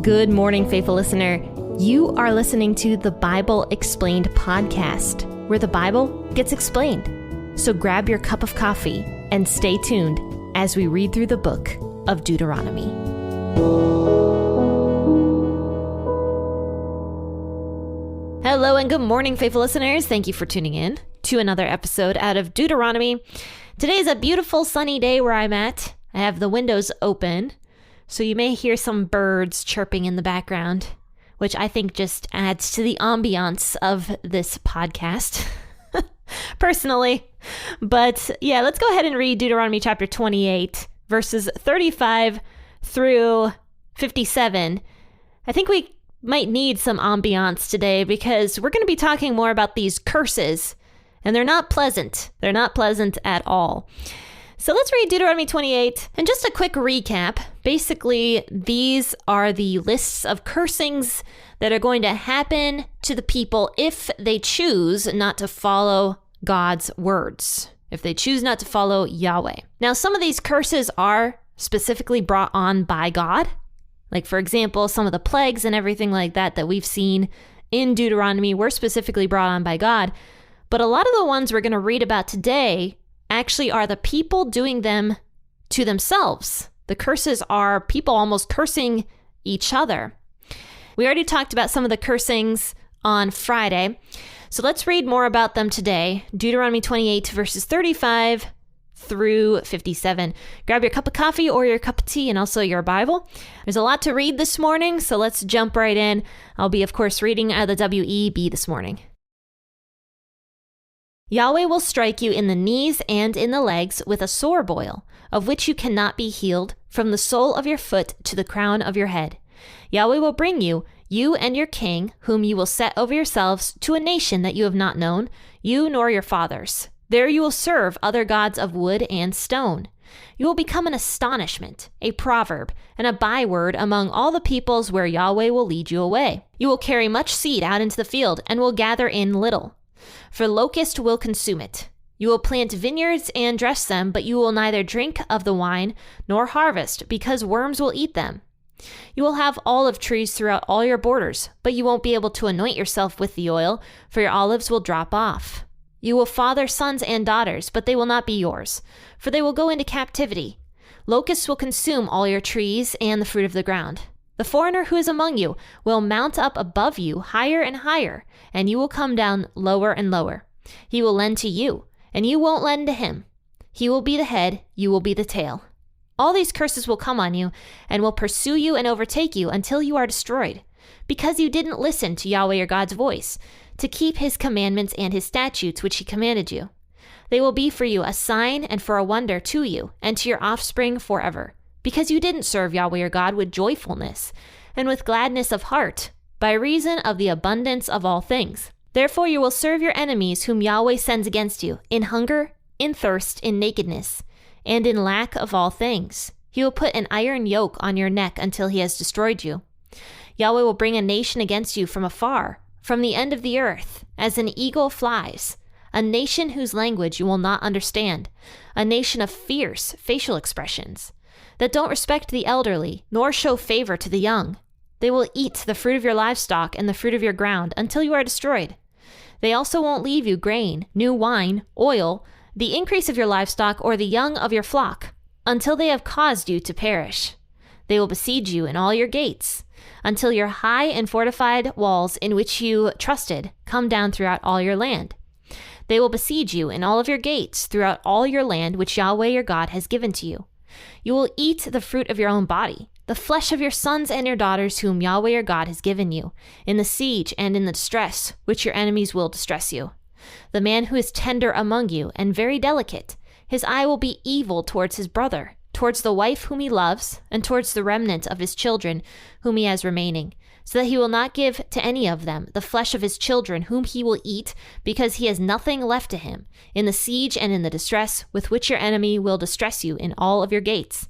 Good morning, faithful listener. You are listening to the Bible Explained podcast, where the Bible gets explained. So grab your cup of coffee and stay tuned as we read through the book of Deuteronomy. Hello and good morning, faithful listeners. Thank you for tuning in to another episode out of Deuteronomy. Today is a beautiful sunny day where I'm at. I have the windows open, so you may hear some birds chirping in the background, which I think just adds to the ambiance of this podcast, personally. But yeah, let's go ahead and read Deuteronomy chapter 28, verses 35 through 57. I think we might need some ambiance today because we're going to be talking more about these curses, and they're not pleasant. They're not pleasant at all. So let's read Deuteronomy 28. And just a quick recap. Basically, these are the lists of cursings that are going to happen to the people if they choose not to follow God's words, if they choose not to follow Yahweh. Now, some of these curses are specifically brought on by God. Like, for example, some of the plagues and everything like that we've seen in Deuteronomy were specifically brought on by God. But a lot of the ones we're going to read about today actually are the people doing them to themselves. The curses are people almost cursing each other. We already talked about some of the cursings on Friday, so let's read more about them today. Deuteronomy 28 verses 35 through 57. Grab your cup of coffee or your cup of tea and also your Bible. There's a lot to read this morning, so let's jump right in. I'll be, of course, reading out of the WEB this morning. Yahweh will strike you in the knees and in the legs with a sore boil, of which you cannot be healed, from the sole of your foot to the crown of your head. Yahweh will bring you, you and your king, whom you will set over yourselves, to a nation that you have not known, you nor your fathers. There you will serve other gods of wood and stone. You will become an astonishment, a proverb, and a byword among all the peoples where Yahweh will lead you away. You will carry much seed out into the field and will gather in little, for locust will consume it. You will plant vineyards and dress them, but you will neither drink of the wine nor harvest, because worms will eat them. You will have olive trees throughout all your borders, but you won't be able to anoint yourself with the oil, for your olives will drop off. You will father sons and daughters, but they will not be yours, for they will go into captivity. Locusts will consume all your trees and the fruit of the ground. The foreigner who is among you will mount up above you higher and higher, and you will come down lower and lower. He will lend to you, and you won't lend to him. He will be the head, you will be the tail. All these curses will come on you, and will pursue you and overtake you until you are destroyed, because you didn't listen to Yahweh your God's voice, to keep his commandments and his statutes which he commanded you. They will be for you a sign and for a wonder to you and to your offspring forever, because you didn't serve Yahweh your God with joyfulness and with gladness of heart, by reason of the abundance of all things. Therefore you will serve your enemies whom Yahweh sends against you, in hunger, in thirst, in nakedness, and in lack of all things. He will put an iron yoke on your neck until he has destroyed you. Yahweh will bring a nation against you from afar, from the end of the earth, as an eagle flies, a nation whose language you will not understand, a nation of fierce facial expressions, that don't respect the elderly, nor show favor to the young. They will eat the fruit of your livestock and the fruit of your ground until you are destroyed. They also won't leave you grain, new wine, oil, the increase of your livestock, or the young of your flock, until they have caused you to perish. They will besiege you in all your gates, until your high and fortified walls in which you trusted come down throughout all your land. They will besiege you in all of your gates throughout all your land which Yahweh your God has given to you. You will eat the fruit of your own body, the flesh of your sons and your daughters whom Yahweh your God has given you, in the siege and in the distress which your enemies will distress you. The man who is tender among you and very delicate, his eye will be evil towards his brother, towards the wife whom he loves, and towards the remnant of his children whom he has remaining, so that he will not give to any of them the flesh of his children whom he will eat, because he has nothing left to him, in the siege and in the distress with which your enemy will distress you in all of your gates.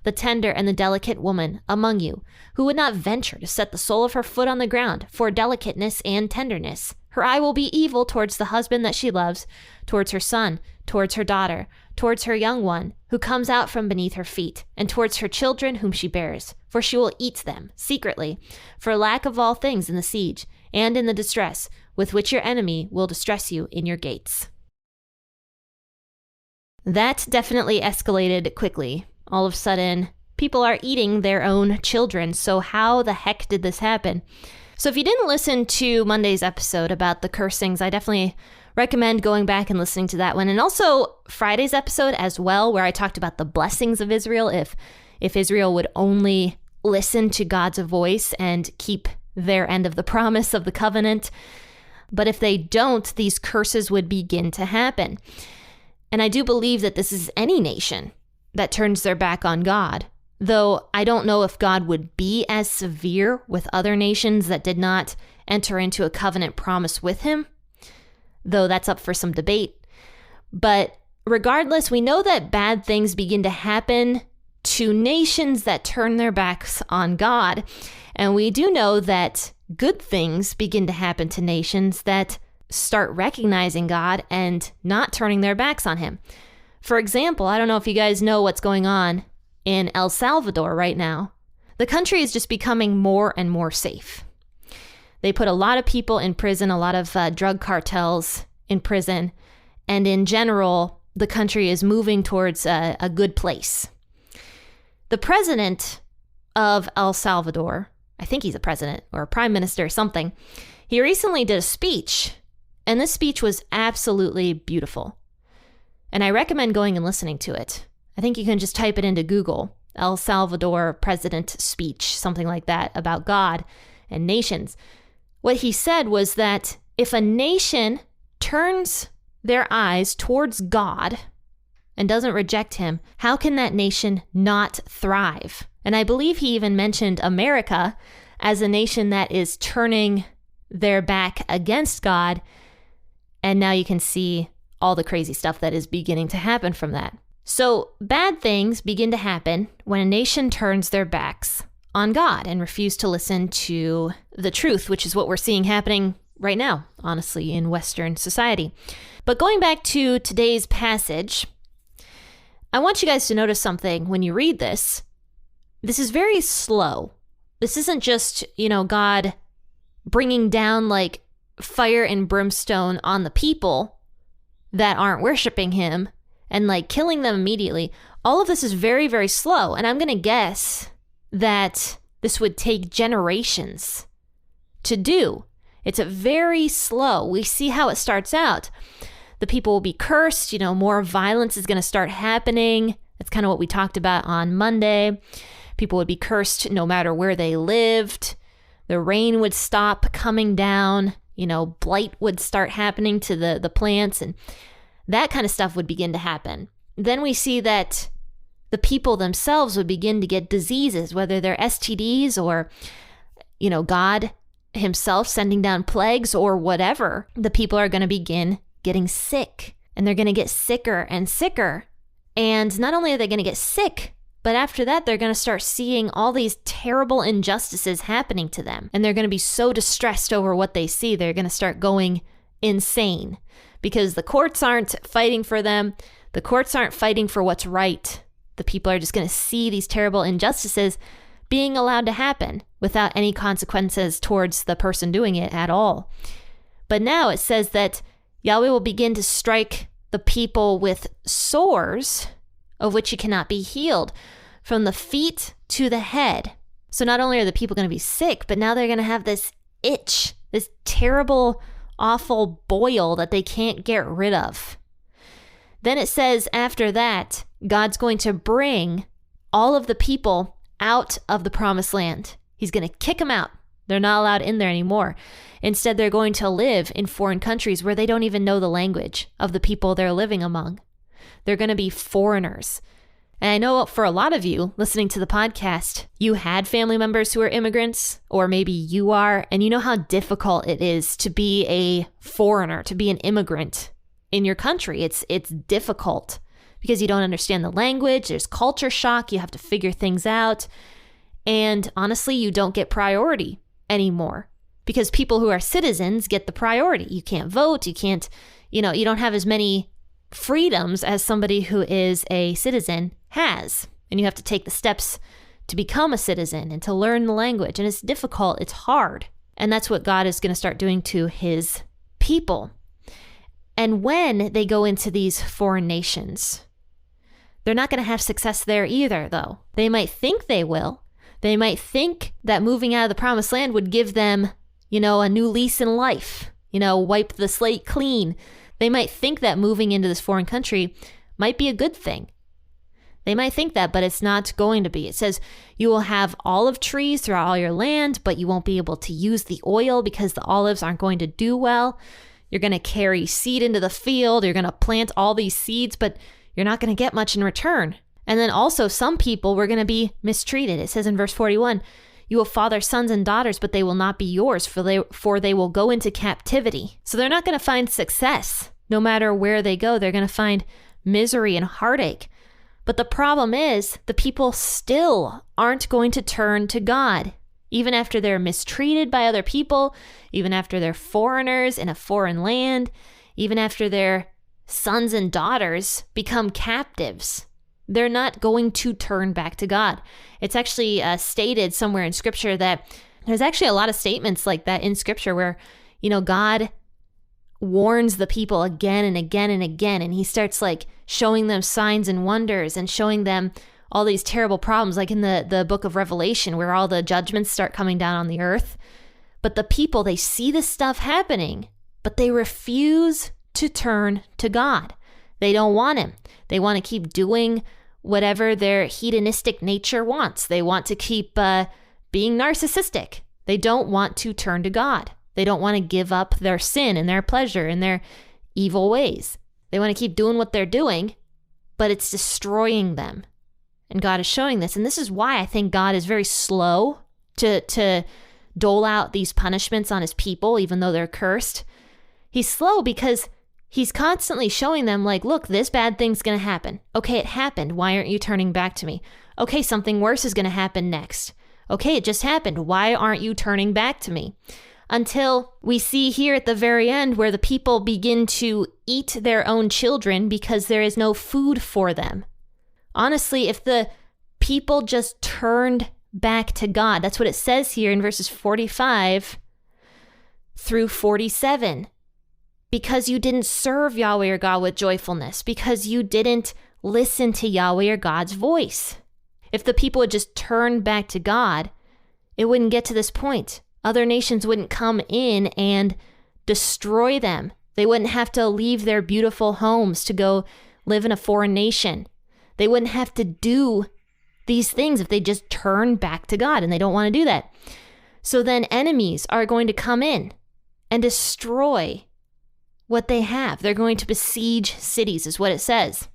The tender and the delicate woman among you, who would not venture to set the sole of her foot on the ground for delicateness and tenderness, her eye will be evil towards the husband that she loves, towards her son, towards her daughter, towards her young one, who comes out from beneath her feet, and towards her children whom she bears. For she will eat them secretly, for lack of all things in the siege, and in the distress, with which your enemy will distress you in your gates. That definitely escalated quickly. All of a sudden, people are eating their own children. So how the heck did this happen? So if you didn't listen to Monday's episode about the cursings, I definitely recommend going back and listening to that one. And also Friday's episode as well, where I talked about the blessings of Israel. If Israel would only listen to God's voice and keep their end of the promise of the covenant. But if they don't, these curses would begin to happen. And I do believe that this is any nation that turns their back on God. Though I don't know if God would be as severe with other nations that did not enter into a covenant promise with him, though that's up for some debate. But regardless, we know that bad things begin to happen to nations that turn their backs on God. And we do know that good things begin to happen to nations that start recognizing God and not turning their backs on him. For example, I don't know if you guys know what's going on in El Salvador right now. The country is just becoming more and more safe. They put a lot of people in prison, a lot of drug cartels in prison, and in general, the country is moving towards a good place. The president of El Salvador, I think he's a president or a prime minister or something, he recently did a speech, and this speech was absolutely beautiful. And I recommend going and listening to it. I think you can just type it into Google, El Salvador president speech, something like that, about God and nations. What he said was that if a nation turns their eyes towards God and doesn't reject him, how can that nation not thrive? And I believe he even mentioned America as a nation that is turning their back against God. And now you can see all the crazy stuff that is beginning to happen from that. So bad things begin to happen when a nation turns their backs on God and refuse to listen to the truth, which is what we're seeing happening right now, honestly, in Western society. But going back to today's passage, I want you guys to notice something when you read this. This is very slow. This isn't just, God bringing down like fire and brimstone on the people that aren't worshiping him and like killing them immediately. All of this is very, very slow. And I'm going to guess that this would take generations to do. It's a very slow. We see how it starts out. The people will be cursed, more violence is going to start happening. That's kind of what we talked about on Monday. People would be cursed no matter where they lived. The rain would stop coming down. Blight would start happening to the plants, and that kind of stuff would begin to happen. Then we see that the people themselves would begin to get diseases, whether they're STDs or, God himself sending down plagues or whatever. The people are going to begin getting sick, and they're going to get sicker and sicker. And not only are they going to get sick, but after that, they're going to start seeing all these terrible injustices happening to them. And they're going to be so distressed over what they see, they're going to start going insane because the courts aren't fighting for them. The courts aren't fighting for what's right. The people are just going to see these terrible injustices being allowed to happen without any consequences towards the person doing it at all. But now it says that Yahweh will begin to strike the people with sores of which you cannot be healed, from the feet to the head. So not only are the people going to be sick, but now they're going to have this itch, this terrible, awful boil that they can't get rid of. Then it says after that, God's going to bring all of the people out of the promised land. He's going to kick them out. They're not allowed in there anymore. Instead, they're going to live in foreign countries where they don't even know the language of the people they're living among. They're going to be foreigners. And I know for a lot of you listening to the podcast, you had family members who are immigrants, or maybe you are, and you know how difficult it is to be a foreigner, to be an immigrant in your country. It's difficult because you don't understand the language. There's culture shock. You have to figure things out. And honestly, you don't get priority anymore because people who are citizens get the priority. You can't vote. You can't, you don't have as many freedoms as somebody who is a citizen has. And you have to take the steps to become a citizen and to learn the language. And it's difficult, it's hard. And that's what God is going to start doing to his people. And when they go into these foreign nations, they're not going to have success there either, though. They might think they will. They might think that moving out of the promised land would give them, a new lease in life, wipe the slate clean. They might think that moving into this foreign country might be a good thing. They might think that, but it's not going to be. It says you will have olive trees throughout all your land, but you won't be able to use the oil because the olives aren't going to do well. You're going to carry seed into the field. You're going to plant all these seeds, but you're not going to get much in return. And then also some people were going to be mistreated. It says in verse 41, you will father sons and daughters, but they will not be yours, for they will go into captivity. So they're not going to find success. No matter where they go, they're going to find misery and heartache. But the problem is the people still aren't going to turn to God. Even after they're mistreated by other people, even after they're foreigners in a foreign land, even after their sons and daughters become captives, they're not going to turn back to God. It's actually stated somewhere in Scripture that there's actually a lot of statements like that in Scripture where, God warns the people again and again and again, and he starts showing them signs and wonders and showing them all these terrible problems, like in the book of Revelation, where all the judgments start coming down on the earth. But the people, they see this stuff happening, but they refuse to turn to God. They don't want him. They want to keep doing whatever their hedonistic nature wants. They want to keep being narcissistic. They don't want to turn to God. They don't want to give up their sin and their pleasure and their evil ways. They want to keep doing what they're doing, but it's destroying them. And God is showing this. And this is why I think God is very slow to dole out these punishments on his people, even though they're cursed. He's slow because he's constantly showing them look, this bad thing's going to happen. Okay, it happened. Why aren't you turning back to me? Okay, something worse is going to happen next. Okay, it just happened. Why aren't you turning back to me? Until we see here at the very end where the people begin to eat their own children because there is no food for them. Honestly, if the people just turned back to God, that's what it says here in verses 45 through 47. Because you didn't serve Yahweh your God with joyfulness, because you didn't listen to Yahweh your God's voice. If the people would just turn back to God, it wouldn't get to this point. Other nations wouldn't come in and destroy them. They wouldn't have to leave their beautiful homes to go live in a foreign nation. They wouldn't have to do these things if they just turned back to God, and they don't want to do that. So then enemies are going to come in and destroy what they have. They're going to besiege cities, is what it says.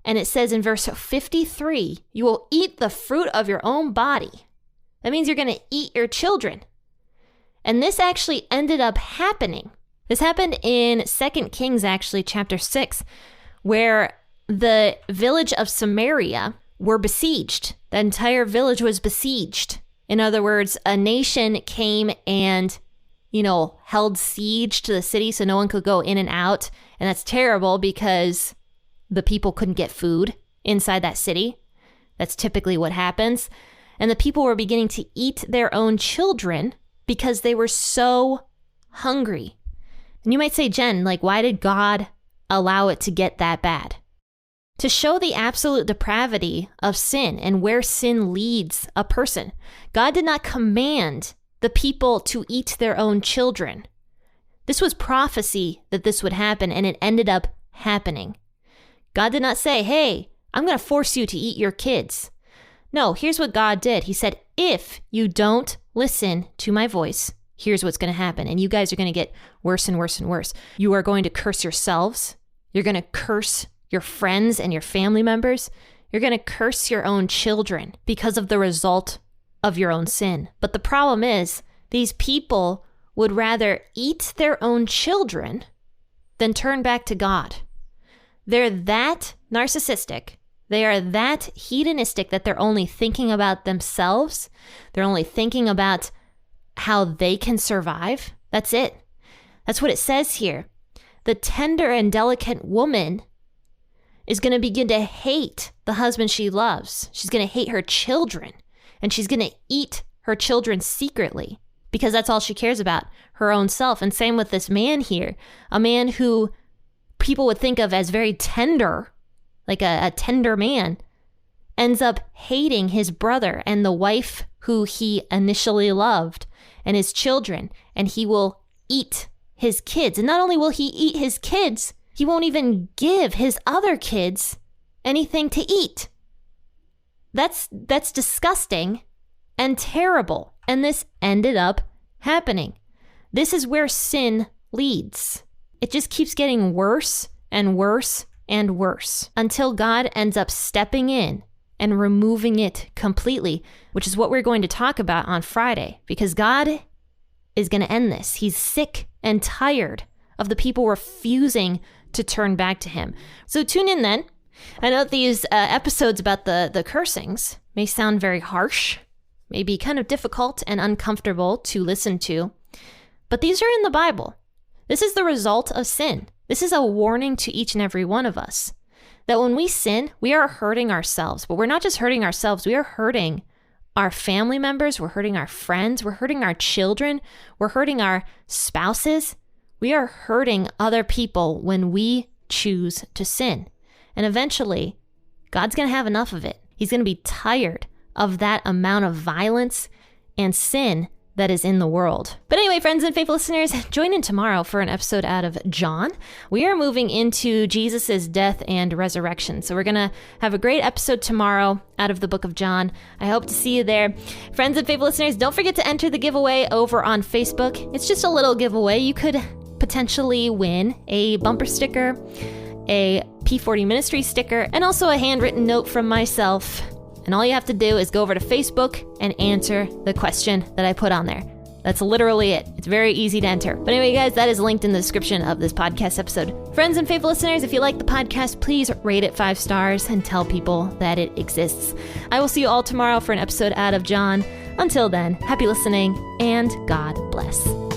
And it says in verse 53, you will eat the fruit of your own body. That means you're going to eat your children. And this actually ended up happening. This happened in 2 Kings, actually, chapter 6, where the village of Samaria were besieged. The entire village was besieged. In other words, a nation came and, held siege to the city so no one could go in and out. And that's terrible because the people couldn't get food inside that city. That's typically what happens. And the people were beginning to eat their own children because they were so hungry. And you might say, Jen, why did God allow it to get that bad? To show the absolute depravity of sin and where sin leads a person. God did not command the people to eat their own children. This was prophecy that this would happen, and it ended up happening. God did not say, hey, I'm going to force you to eat your kids. No, here's what God did. He said, if you don't listen to my voice, here's what's going to happen. And you guys are going to get worse and worse and worse. You are going to curse yourselves. You're going to curse your friends and your family members. You're going to curse your own children because of the result of your own sin. But the problem is, these people would rather eat their own children than turn back to God. They're that narcissistic. They are that hedonistic that they're only thinking about themselves. They're only thinking about how they can survive. That's it. That's what it says here. the tender and delicate woman is going to begin to hate the husband she loves. She's going to hate her children, and she's going to eat her children secretly because that's all she cares about, her own self. And same with this man here, a man who people would think of as very tender, like a tender man, ends up hating his brother and the wife who he initially loved and his children, and he will eat his kids. And not only will he eat his kids, he won't even give his other kids anything to eat. That's disgusting and terrible. And this ended up happening. This is where sin leads. It just keeps getting worse and worse and worse until God ends up stepping in and removing it completely, which is what we're going to talk about on Friday, because God is going to end this. He's sick and tired of the people refusing to turn back to him. So tune in then. I know these episodes about the cursings may sound very harsh, may be kind of difficult and uncomfortable to listen to, but these are in the Bible. This is the result of sin. This is a warning to each and every one of us that when we sin, we are hurting ourselves. But we're not just hurting ourselves, we are hurting our family members, we're hurting our friends, we're hurting our children, we're hurting our spouses. We are hurting other people when we choose to sin. And eventually, God's going to have enough of it. He's going to be tired of that amount of violence and sin that is in the world. But anyway, friends and faithful listeners, join in tomorrow for an episode out of John. We are moving into Jesus's death and resurrection. So we're going to have a great episode tomorrow out of the book of John. I hope to see you there. Friends and faithful listeners, don't forget to enter the giveaway over on Facebook. It's just a little giveaway. You could potentially win a bumper sticker, a P40 Ministry sticker, and also a handwritten note from myself. And all you have to do is go over to Facebook and answer the question that I put on there. That's literally it. It's very easy to enter. But anyway, guys, that is linked in the description of this podcast episode. Friends and faithful listeners, if you like the podcast, please rate it 5 stars and tell people that it exists. I will see you all tomorrow for an episode out of John. Until then, happy listening and God bless.